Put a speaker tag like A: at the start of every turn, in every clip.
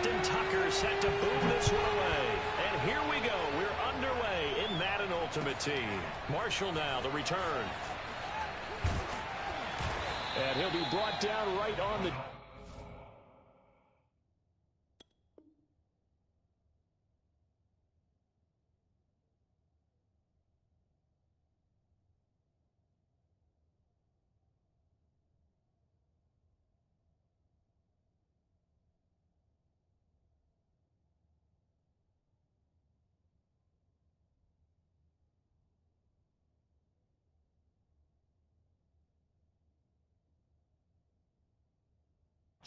A: Justin Tucker set to boom this one away. And here we go. We're underway in Madden Ultimate Team. Marshall now, the return. And he'll be brought down right on the...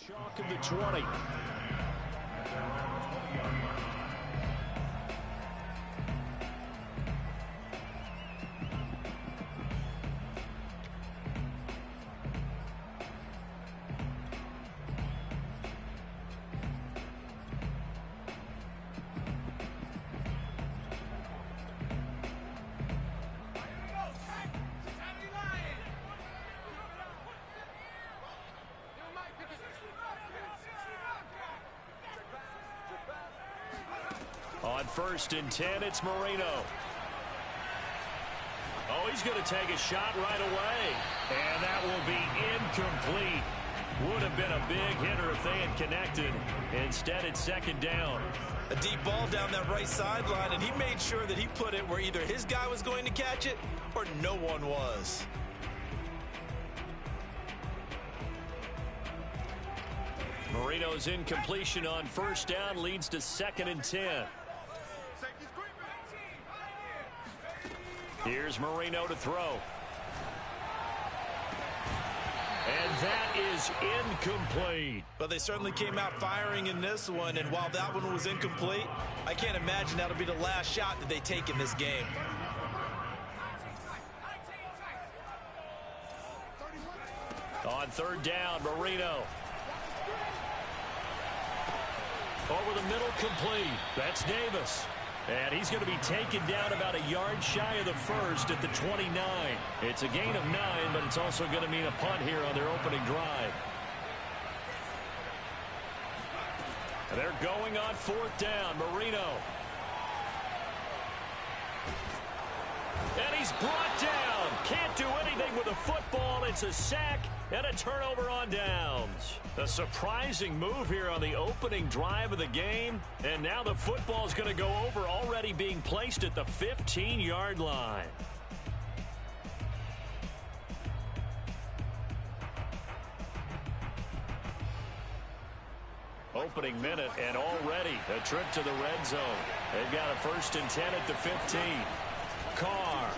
A: Chalk of the 20. On 1st and 10, it's Marino. Oh, he's going to take a shot right away. And that will be incomplete. Would have been a big hitter if they had connected. Instead, it's 2nd down.
B: A deep ball down that right sideline, and he made sure that he put it where either his guy was going to catch it or no one was.
A: Marino's incompletion on 1st down leads to 2nd and 10. Here's Marino to throw. And that is incomplete.
B: But they certainly came out firing in this one, and while that one was incomplete, I can't imagine that'll be the last shot that they take in this game.
A: On 3rd down, Marino. Over the middle, complete. That's Davis. And he's going to be taken down about a yard shy of the 1st at the 29. It's a gain of 9, but it's also going to mean a punt here on their opening drive. And they're going on 4th down. Marino. And he's brought down. Can't do anything with a football. It's a sack and a turnover on downs. A surprising move here on the opening drive of the game. And now the football is going to go over, already being placed at the 15-yard line. Opening minute, and already a trip to the red zone. They've got a 1st and 10 at the 15. Carr.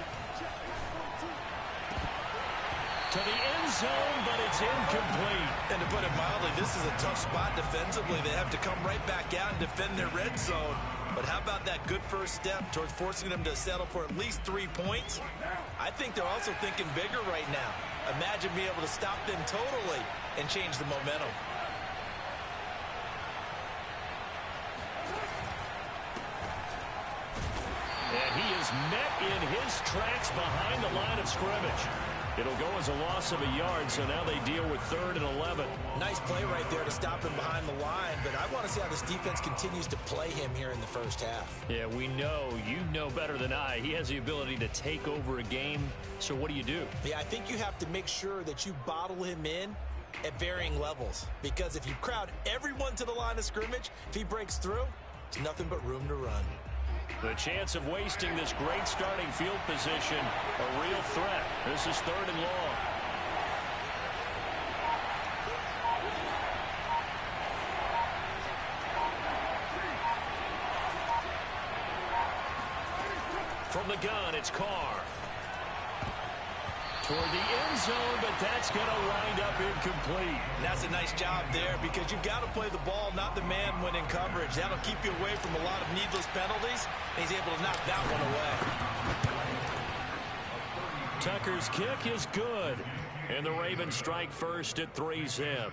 A: To the end zone, but it's incomplete.
B: And to put it mildly, this is a tough spot defensively. They have to come right back out and defend their red zone. But how about that good first step towards forcing them to settle for at least 3 points? I think they're also thinking bigger right now. Imagine being able to stop them totally and change the momentum.
A: And he is met in his tracks behind the line of scrimmage. It'll go as a loss of a yard, so now they deal with 3rd and 11.
B: Nice play right there to stop him behind the line, but I want to see how this defense continues to play him here in the 1st half.
A: Yeah, we know. You know better than I. He has the ability to take over a game, so what do?
B: Yeah, I think you have to make sure that you bottle him in at varying levels, because if you crowd everyone to the line of scrimmage, if he breaks through, there's nothing but room to run.
A: The chance of wasting this great starting field position, a real threat. This is 3rd and long. From the gun, it's Carr. Toward the end zone, but that's going to wind up incomplete.
B: And that's a nice job there, because you've got to play the ball, not the man when in coverage. That'll keep you away from a lot of needless penalties, and he's able to knock that one away.
A: Tucker's kick is good, and the Ravens strike first at 3-zip.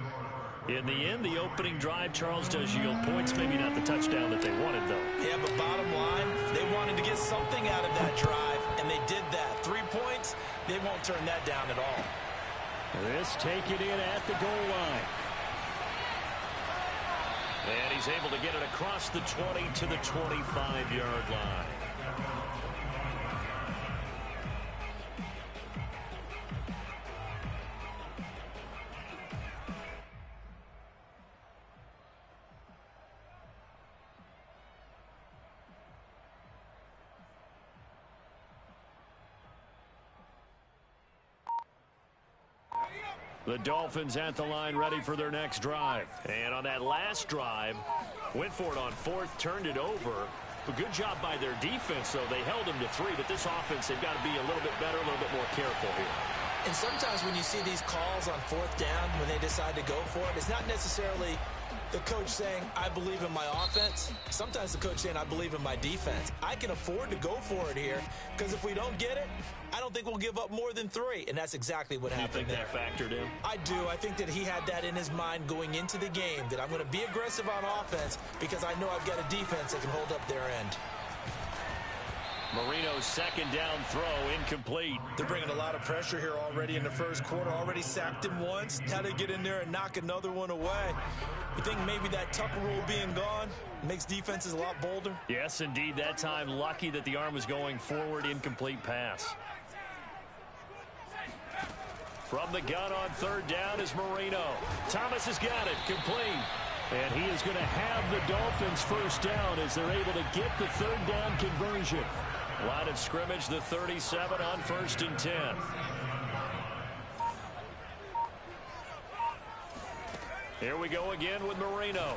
A: In the end, the opening drive, Charles, does yield points. Maybe not the touchdown that they wanted, though.
B: Yeah, but bottom line, they wanted to get something out of that drive, and they did that. 3 points, they won't turn that down at all.
A: This taken in at the goal line. And he's able to get it across the 20 to the 25-yard line. The Dolphins at the line ready for their next drive. And on that last drive, went for it on fourth, turned it over. A good job by their defense, though. They held them to 3, but this offense, they've got to be a little bit better, a little bit more careful here.
B: And sometimes when you see these calls on fourth down, when they decide to go for it, it's not necessarily the coach saying, I believe in my offense. Sometimes the coach saying, I believe in my defense. I can afford to go for it here because if we don't get it, I don't think we'll give up more than 3. And that's exactly what happened there.
A: You think that factored in?
B: I do. I think that he had that in his mind going into the game, that I'm going to be aggressive on offense because I know I've got a defense that can hold up their end.
A: Marino's second down throw incomplete.
B: They're bringing a lot of pressure here already in the first quarter. Already sacked him once. Had to get in there and knock another one away. You think maybe that Tucker rule being gone makes defenses a lot bolder?
A: Yes, indeed. That time, lucky that the arm was going forward. Incomplete pass. From the gun on third down is Marino. Thomas has got it. Complete. And he is going to have the Dolphins first down as they're able to get the third down conversion. Line of scrimmage, the 37 on 1st and 10. Here we go again with Marino.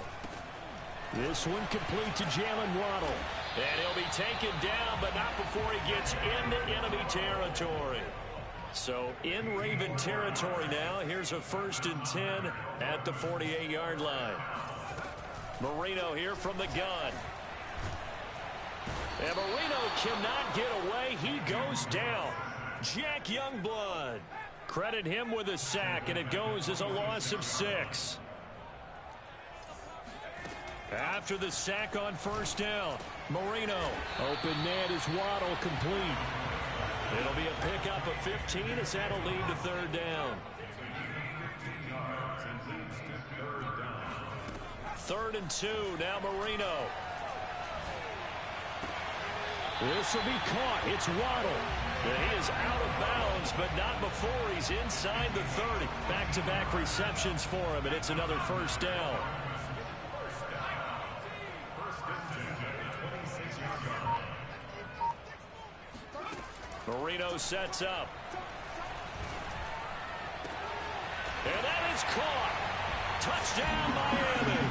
A: This one complete to Jalen Waddle. And he'll be taken down, but not before he gets into enemy territory. So in Raven territory now. Here's a 1st and 10 at the 48-yard line. Marino here from the gun. And Marino cannot get away. He goes down. Jack Youngblood. Credit him with a sack, and it goes as a loss of 6. After the sack on first down, Marino. Open man is Waddle, complete. It'll be a pickup of 15 as that'll lead to third down. 3rd and 2, now Marino. This will be caught. It's Waddle. And he is out of bounds, but not before he's inside the 30. Back-to-back receptions for him, and it's another first down. Marino sets up. And that is caught. Touchdown, Miami.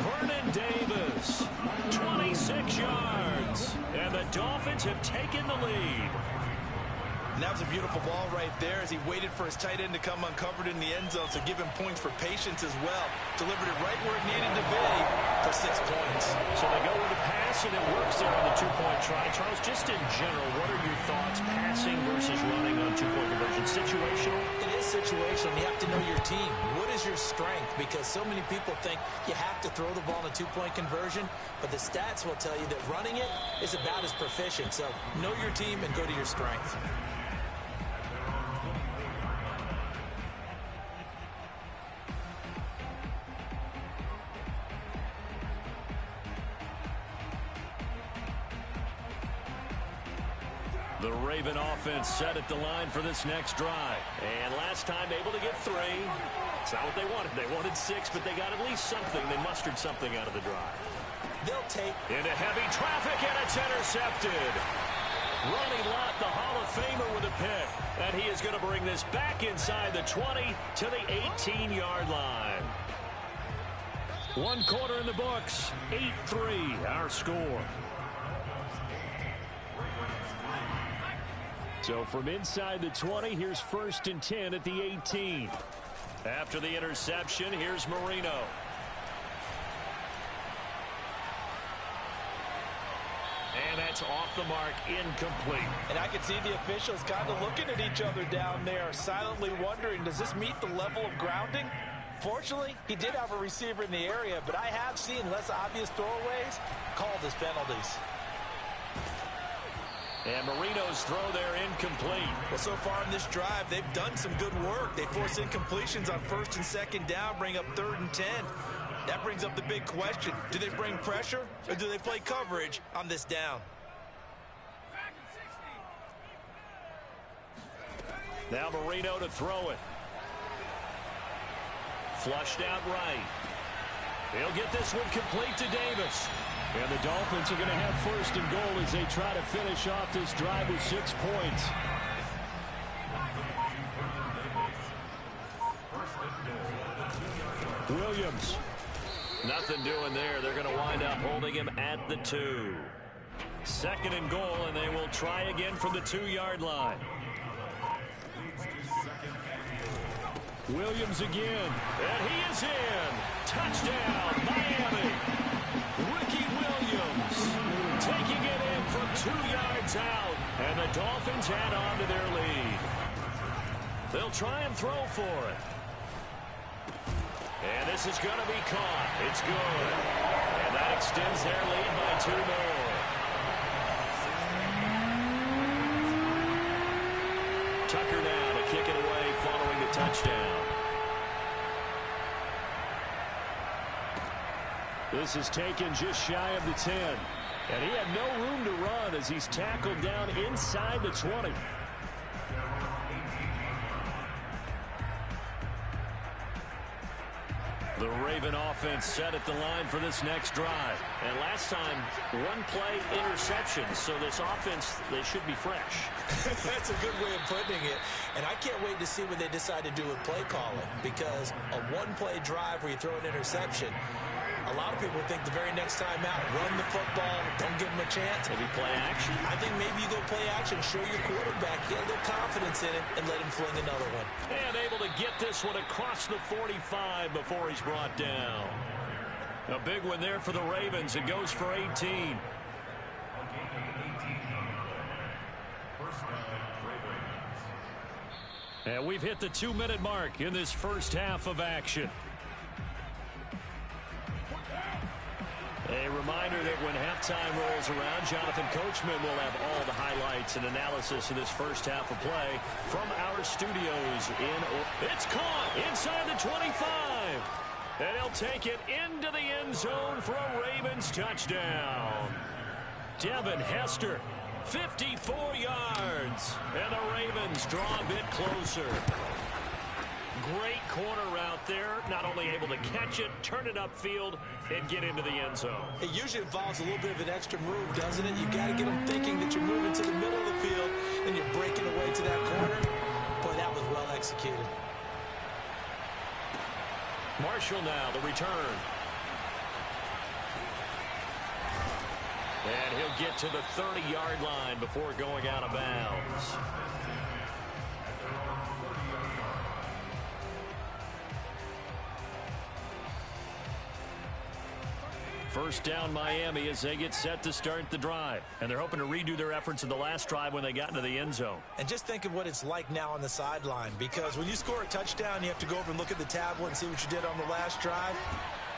A: Vernon Davis, 26 yards. And the Dolphins have taken the lead.
B: And that was a beautiful ball right there as he waited for his tight end to come uncovered in the end zone, so give him points for patience as well. Delivered it right where it needed to be for 6 points.
A: So they go with the pass, and it works there on the two-point try. Charles, just in general, what are your thoughts passing versus running on two-point conversion? Situational?
B: It is situational. You have to know your team. What is your strength? Because so many people think you have to throw the ball in a two-point conversion, but the stats will tell you that running it is about as proficient. So know your team and go to your strength.
A: The Raven offense set at the line for this next drive. And last time able to get 3. It's not what they wanted. They wanted 6, but they got at least something. They mustered something out of the drive.
B: They'll take
A: into heavy traffic, and it's intercepted. Ronnie Lott, the Hall of Famer, with a pick. And he is going to bring this back inside the 20 to the 18-yard line. 1 quarter in the books. 8-3, our score. So from inside the 20, here's 1st and 10 at the 18. After the interception, here's Marino. And that's off the mark, incomplete.
B: And I can see the officials kind of looking at each other down there, silently wondering, does this meet the level of grounding? Fortunately, he did have a receiver in the area, but I have seen less obvious throwaways called as penalties.
A: And Marino's throw there incomplete.
B: Well, so far in this drive, they've done some good work. They force incompletions on 1st and 2nd down, bring up 3rd and 10. That brings up the big question. Do they bring pressure or do they play coverage on this down?
A: Now Marino to throw it. Flushed out right. He'll get this one complete to Davis. And the Dolphins are going to have first and goal as they try to finish off this drive with 6 points. Williams. Nothing doing there. They're going to wind up holding him at the 2. Second and goal, and they will try again from the 2-yard line. Williams again. And he is in. Touchdown, Miami. Ricky Williams taking it in from 2 yards out. And the Dolphins add on to their lead. They'll try and throw for it. And this is going to be caught. It's good. And that extends their lead by 2 more. Tucker now to kick it away following the touchdown. This is taken just shy of the 10. And he had no room to run as he's tackled down inside the 20. The Raven offense set at the line for this next drive. And last time, 1-play interception. So this offense, they should be fresh.
B: That's a good way of putting it. And I can't wait to see what they decide to do with play calling. Because a 1-play drive where you throw an interception, a lot of people think the very next time out, run the football, don't give them a chance.
A: Maybe play action.
B: I think maybe you go play action, show your quarterback, get a little confidence in it, and let him fling another one.
A: And able to get this one across the 45 before he's brought down. A big one there for the Ravens. It goes for 18. And we've hit the 2-minute mark in this first half of action. A reminder that when halftime rolls around, Jonathan Coachman will have all the highlights and analysis of this first half of play from our studios in. It's caught inside the 25. And he'll take it into the end zone for a Ravens touchdown. Devin Hester, 54 yards. And the Ravens draw a bit closer. Great corner route there. Not only able to catch it, turn it upfield, and get into the end zone.
B: It usually involves a little bit of an extra move, doesn't it? You've got to get them thinking that you're moving to the middle of the field, and you're breaking away to that corner. Boy, that was well executed.
A: Marshall now, the return. And he'll get to the 30-yard line before going out of bounds. First down Miami as they get set to start the drive. And they're hoping to redo their efforts in the last drive when they got into the end zone.
B: And just think of what it's like now on the sideline. Because when you score a touchdown, you have to go over and look at the tablet and see what you did on the last drive.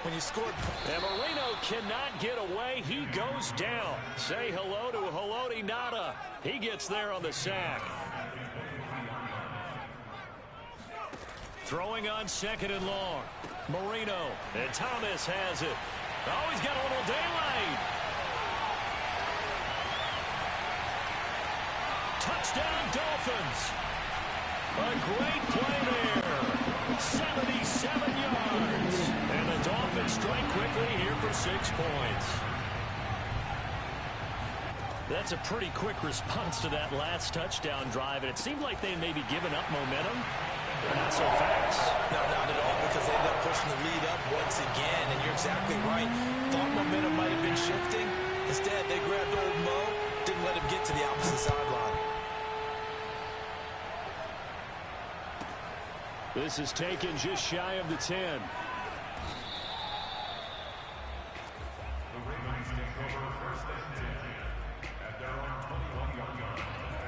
B: When you scored...
A: And Marino cannot get away. He goes down. Say hello to Haloti Ngata. He gets there on the sack. Throwing on second and long. Marino. And Thomas has it. Oh, he's got a little daylight. Touchdown, Dolphins. A great play there. 77 yards. And the Dolphins strike quickly here for 6 points. That's a pretty quick response to that last touchdown drive. And it seemed like they may be giving up momentum. Not so fast.
B: No, not at all, because they ended up pushing the lead up once again. And you're exactly right. Thought momentum might have been shifting. Instead, they grabbed old Mo, didn't let him get to the opposite sideline.
A: This is taken just shy of the 10.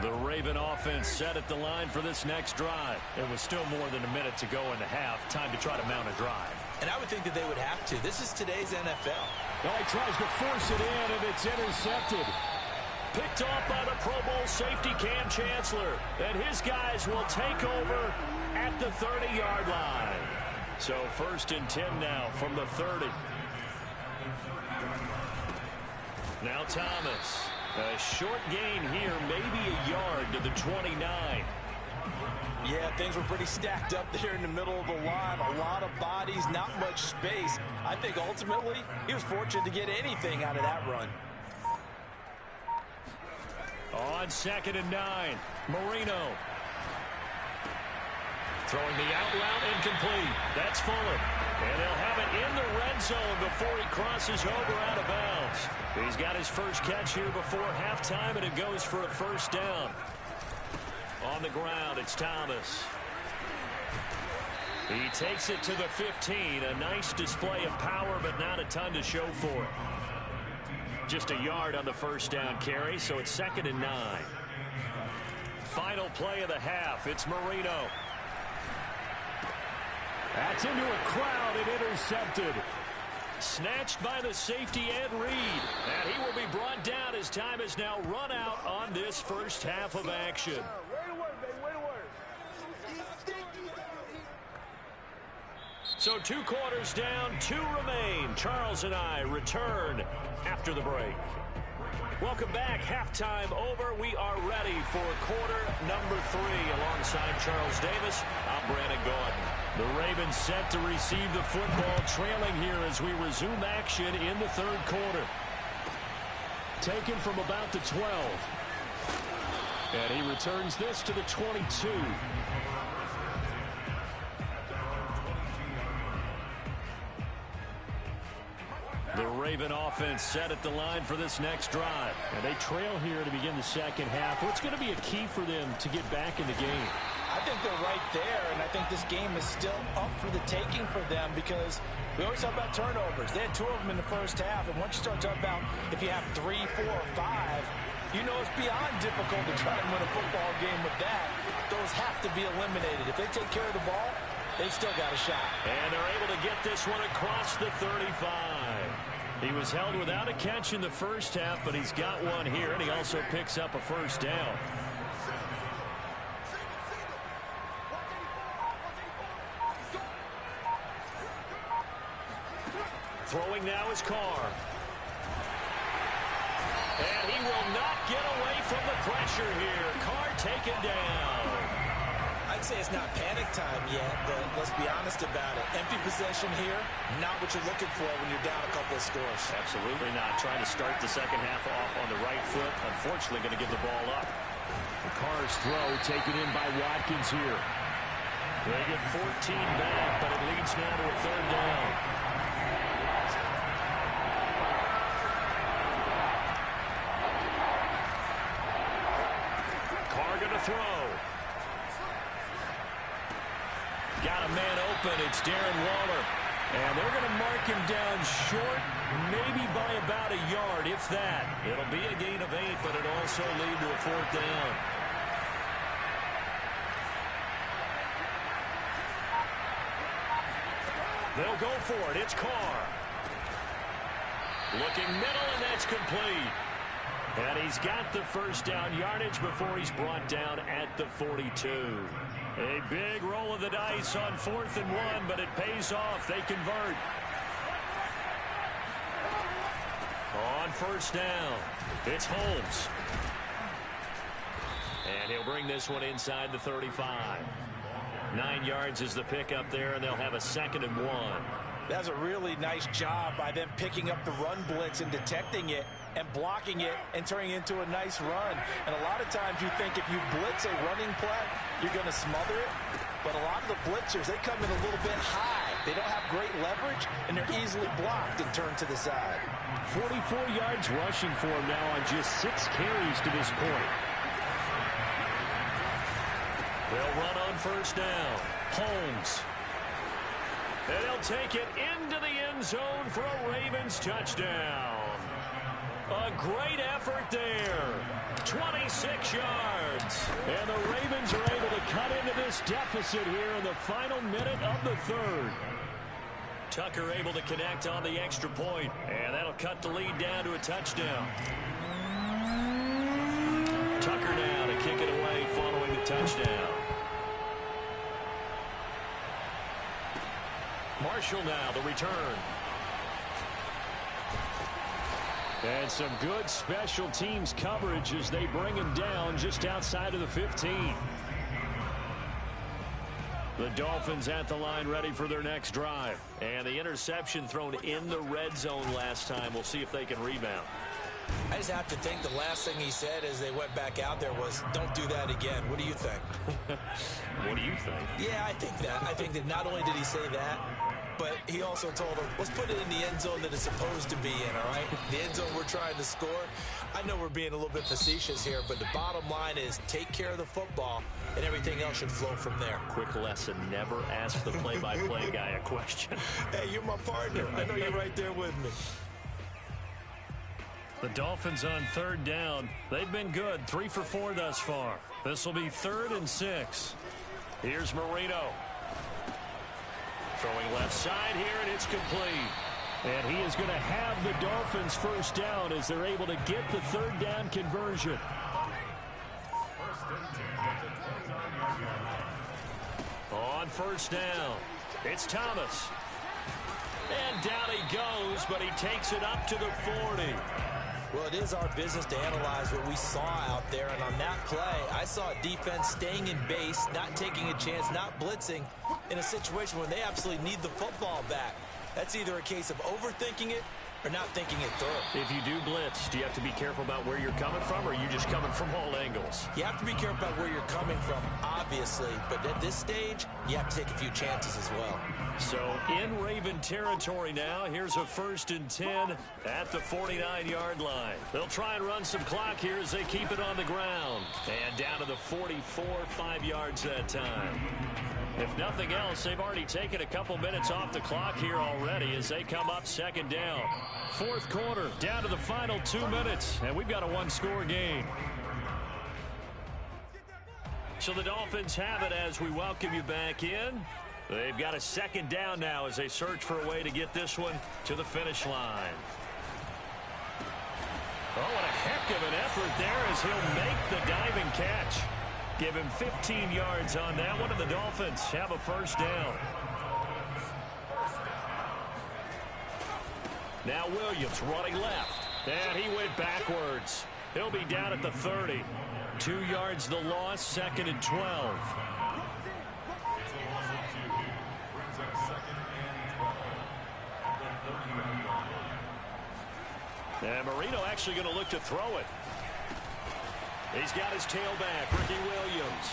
A: The Raven offense set at the line for this next drive. It was still more than a minute to go in the half. Time to try to mount a drive.
B: And I would think that they would have to. This is today's NFL.
A: Well, he tries to force it in, and it's intercepted. Picked off by the Pro Bowl safety Cam Chancellor. And his guys will take over at the 30-yard line. So 1st and 10 now from the 30. Now Thomas. A short gain here, maybe a yard to the 29.
B: Yeah, things were pretty stacked up there in the middle of the line. A lot of bodies, not much space. I think ultimately he was fortunate to get anything out of that run.
A: On 2nd and 9, Marino. Throwing the out route incomplete. That's Fuller. And they'll have it in the red zone before he crosses over out of bounds. He's got his first catch here before halftime, and it goes for a 1st down. On the ground, it's Thomas. He takes it to the 15. A nice display of power, but not a ton to show for it. Just a yard on the 1st down carry, so it's 2nd and 9. Final play of the half. It's Marino. That's into a crowd and intercepted. Snatched by the safety Ed Reed. And he will be brought down as time has now run out on this first half of action. So 2 quarters down, 2 remain. Charles and I return after the break. Welcome back. Halftime over. We are ready for quarter number 3. Alongside Charles Davis, I'm Brandon Gordon. The Ravens set to receive the football, trailing here as we resume action in the 3rd quarter. Taken from about the 12. And he returns this to the 22. The Raven offense set at the line for this next drive.
C: And they trail here to begin the 2nd half. What's going to be a key for them to get back in the game?
B: I think they're right there, and I think this game is still up for the taking for them because we always talk about turnovers. They had 2 of them in the first half, and once you start talking about if you have 3, 4, or 5, you know it's beyond difficult to try and win a football game with that. Those have to be eliminated. If they take care of the ball, they've still got a shot.
A: And they're able to get this one across the 35. He was held without a catch in the first half, but he's got one here, and he also picks up a 1st down. Throwing now is Carr. And he will not get away from the pressure here. Carr taken down.
B: I'd say it's not panic time yet, but let's be honest about it. Empty possession here, not what you're looking for when you're down a couple of scores.
A: Absolutely not. Trying to start the 2nd half off on the right foot. Unfortunately, going to give the ball up.
C: The Carr's throw taken in by Watkins here.
A: They get 14 back, but it leads now to a 3rd down. Carr going to throw. Got a man open. It's Darren Waller. And they're going to mark him down short, maybe by about a yard, if that. It'll be a gain of 8, but it also lead to a 4th down. They'll go for it. It's Carr. Looking middle, and that's complete. And he's got the 1st down yardage before he's brought down at the 42. A big roll of the dice on 4th and 1, but it pays off. They convert. On 1st down, it's Holmes. And he'll bring this one inside the 35. 9 yards is the pickup there, and they'll have a 2nd and 1.
B: That's a really nice job by them picking up the run blitz and detecting it and blocking it and turning it into a nice run. And a lot of times you think if you blitz a running play, you're going to smother it. But a lot of the blitzers, they come in a little bit high. They don't have great leverage, and they're easily blocked and turned to the side.
C: 44 yards rushing for him now on just 6 carries to this point.
A: They'll run on 1st down. Holmes. And they'll take it into the end zone for a Ravens touchdown. A great effort there. 26 yards. And the Ravens are able to cut into this deficit here in the final minute of the 3rd. Tucker able to connect on the extra point. And that'll cut the lead down to a touchdown. Tucker now to kick it away following the touchdown. Marshall now, the return. And some good special teams coverage as they bring him down just outside of the 15. The Dolphins at the line ready for their next drive. And the interception thrown in the red zone last time. We'll see if they can rebound.
B: I just have to think the last thing he said as they went back out there was, don't do that again. What do you think?
A: What do you think?
B: Yeah, I think that. I think that not only did he say that, but he also told them, let's put it in the end zone that it's supposed to be in, all right? The end zone we're trying to score. I know we're being a little bit facetious here, but the bottom line is take care of the football, and everything else should flow from there.
A: Quick lesson, never ask the play-by-play guy a question.
B: Hey, you're my partner. I know you're right there with me.
A: The Dolphins on third down. They've been good, 3 for 4 thus far. This will be 3rd and 6. Here's Marino. Throwing left side here, and it's complete. And he is going to have the Dolphins first down as they're able to get the third down conversion. On first down, it's Thomas. And down he goes, but he takes it up to the 40.
B: Well, it is our business to analyze what we saw out there, and on that play, I saw a defense staying in base, not taking a chance, not blitzing, in a situation where they absolutely need the football back. That's either a case of overthinking it or not thinking it through.
A: If you do blitz, do you have to be careful about where you're coming from, or are you just coming from all angles?
B: You have to be careful about where you're coming from, obviously, but at this stage, you have to take a few chances as well.
A: So in Raven territory now, here's a 1st and 10 at the 49-yard line. They'll try and run some clock here as they keep it on the ground. And down to the 44, 5 yards that time. If nothing else, they've already taken a couple minutes off the clock here already as they come up 2nd down. 4th quarter, down to the final 2 minutes, and we've got a 1-score game. So the Dolphins have it as we welcome you back in. They've got a 2nd down now as they search for a way to get this one to the finish line. Oh, what a heck of an effort there as he'll make the diving catch. Give him 15 yards on that one, and the Dolphins have a first down. Now Williams running left, and he went backwards. He'll be down at the 30. 2 yards the loss, 2nd and 12. And Marino actually going to look to throw it. He's got his tailback, Ricky Williams.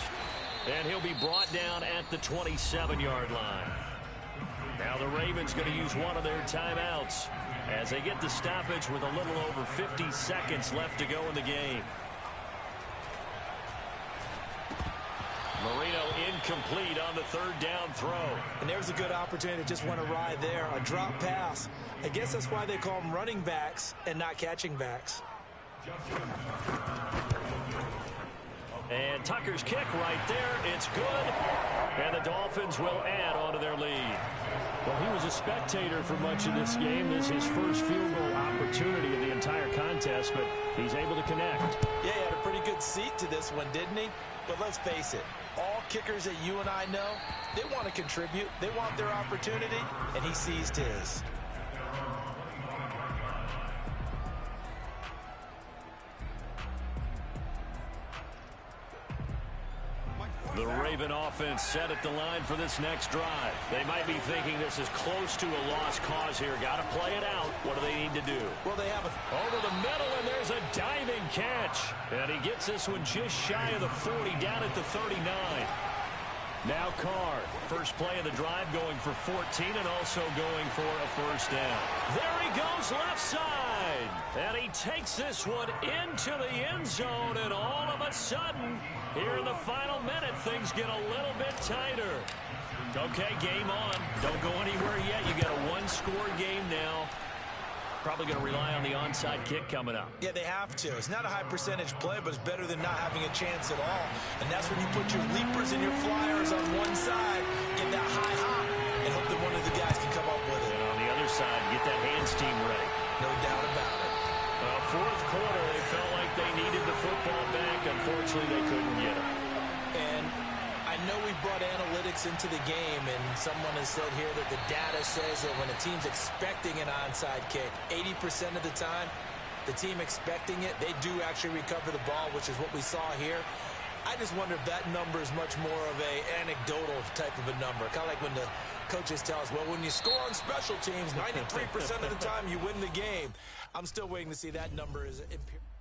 A: And he'll be brought down at the 27-yard line. Now the Ravens going to use one of their timeouts as they get the stoppage with a little over 50 seconds left to go in the game. Marino incomplete on the 3rd down throw.
B: And there's a good opportunity to just want to ride there, a drop pass. I guess that's why they call them running backs and not catching backs.
A: And Tucker's kick right there. It's good. And the Dolphins will add on to their lead.
C: Well, he was a spectator for much of this game. This is his first field goal opportunity of the entire contest, but he's able to connect.
B: Yeah, he had a pretty good seat to this one, didn't he? But let's face it, all kickers that you and I know, they want to contribute. They want their opportunity, and he seized his.
A: The Raven offense set at the line for this next drive. They might be thinking this is close to a lost cause here. Got to play it out. What do they need to do?
B: Well, they have
A: over the middle, and there's a diving catch. And he gets this one just shy of the 40, down at the 39. Now Carr, first play of the drive, going for 14 and also going for a first down. There he goes left side. And he takes this one into the end zone, and all of a sudden, here in the final minute, things get a little bit tighter. Okay, game on. Don't go anywhere yet. You got a 1-score game now. Probably going to rely on the onside kick coming up.
B: Yeah, they have to. It's not a high percentage play, but it's better than not having a chance at all. And that's when you put your leapers and your flyers on one side, get that high hop, and hope that one of the guys can come up with it.
A: And on the other side, get that hands team ready.
B: No doubt about it.
A: 4th quarter, they felt like they needed the football back. Unfortunately, they couldn't get it.
B: And I know we've brought analytics into the game, and someone has said here that the data says that when a team's expecting an onside kick, 80% of the time, the team expecting it, they do actually recover the ball, which is what we saw here. I just wonder if that number is much more of a anecdotal type of a number. Kind of like when the coaches tell us, well, when you score on special teams, 93% of the time you win the game. I'm still waiting to see that number is imperial.